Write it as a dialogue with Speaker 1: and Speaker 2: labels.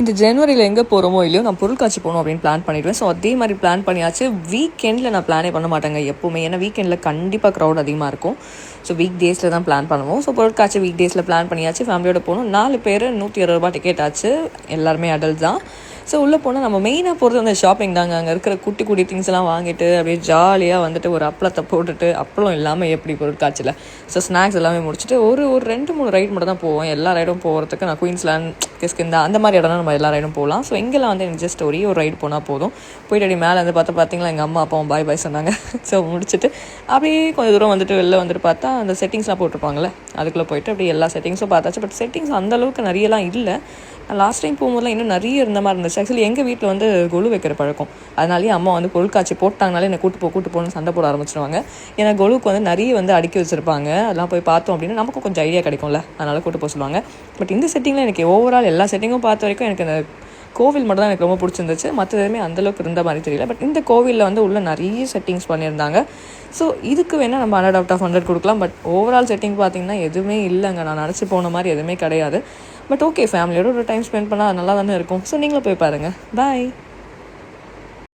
Speaker 1: இந்த ஜனவரியில் எங்கே போகிறோமோ இல்லையோ நான் பொருட்காட்சி போகணும் அப்படின்னு பிளான் பண்ணிவிடுவேன். ஸோ அதே மாதிரி பிளான் பண்ணியாச்சு. வீக்கெண்டில் நான் பிளானே பண்ண மாட்டேங்க எப்போவுமே, ஏன்னா வீக்கெண்டில் கண்டிப்பாக க்ரௌட் அதிகமாக இருக்கும். ஸோ வீக் டேஸில் தான் பிளான் பண்ணுவோம். ஸோ பொருட்காட்சி வீக் டேஸில் பிளான் பண்ணியாச்சு. ஃபேமிலியோட போகணும். 4 பேர் 120 டிக்கெட் ஆச்சு. எல்லாருமே அடல்ட் தான். ஸோ உள்ளே போனால் நம்ம மெயினாக போகிறது அந்த ஷாப்பிங் தாங்க. அங்கே இருக்கிற குட்டி குட்டி திங்ஸ் எல்லாம் வாங்கிட்டு அப்படியே ஜாலியாக வந்துட்டு ஒரு அப்பளத்தை போட்டுட்டு, அப்பளம் இல்லாமல் எப்படி பொருட்காட்சியில். ஸோ ஸ்நாக்ஸ் எல்லாமே முடிச்சுட்டு ஒரு 2-3 ரைட் மட்டும் தான் போவோம். எல்லா ரைடும் போகிறதுக்கு நான் குயின்ஸ்லேண்ட், கிஸ்கிந்தா அந்த மாதிரி இடம்னா நம்ம எல்லா ரைடும் போகலாம். ஸோ எங்கெல்லாம் வந்து எனக்கு ஜஸ்ட் ஒரே ஒரு ரைடு போனால் போதும். போயிட்டு அப்படி மேலே வந்து பார்த்தீங்களா எங்கள் அம்மா அப்பாவும் பாய் பாய் சொன்னாங்க. ஸோ முடிச்சுட்டு அப்படியே கொஞ்சம் தூரம் வந்துட்டு வெளில வந்துட்டு பார்த்தா அந்த செட்டிங்ஸ்லாம் போட்டிருப்பாங்களே, அதுக்குள்ளே போயிட்டு அப்படியே எல்லா செட்டிங்ஸும் பார்த்தாச்சு. பட் செட்டிங்ஸ் அந்தளவுக்கு நிறையலாம் இல்லை. லாஸ்ட் டைம் போகும்போதுலாம் இன்னும் நிறைய இருந்த மாதிரி இருந்துச்சு. ஆக்சுவலி எங்கள் வீட்டில் வந்து கொலு வைக்கிற பழக்கம். அதனாலேயே அம்மா வந்து பொருட்காட்சி போட்டாங்கனாலே என்னை கூட்டு போகணும்னு சண்டை போட ஆரம்பிச்சிருவாங்க. ஏன்னா கொலுவுக்கு வந்து நிறைய வந்து அடுக்கி வச்சுருப்பாங்க. அதெல்லாம் போய் பார்த்தோம் அப்படின்னா நமக்கும் கொஞ்சம் ஐடியா கிடைக்கும்ல, அதனால் கூட்டு போக சொல்லுவாங்க. பட் இந்த செட்டிங்கில் எனக்கு ஓவரால் எல்லா செட்டிங்கும் பார்த்த வரைக்கும் எனக்கு அந்த கோவில் மட்டும் தான் எனக்கு ரொம்ப பிடிச்சிருந்துச்சு. மற்ற எதுவுமே அந்தளவுக்கு இருந்த மாதிரி தெரியல. பட் இந்த கோவிலில் வந்து உள்ள நிறைய செட்டிங்ஸ் பண்ணியிருந்தாங்க. ஸோ இதுக்கு வேணால் நம்ம 100/100 கொடுக்கலாம். பட் ஓவரால் செட்டிங் பார்த்திங்கன்னா எதுவுமே இல்லைங்க. நான் நினச்சி போன மாதிரி எதுவுமே கிடையாது. பட் ஓகே, ஃபேமிலியோட ஒரு டைம் ஸ்பெண்ட் பண்ணால் நல்லா தானே இருக்கும். ஸோ நீங்களும் போய் பாருங்கள். பாய்.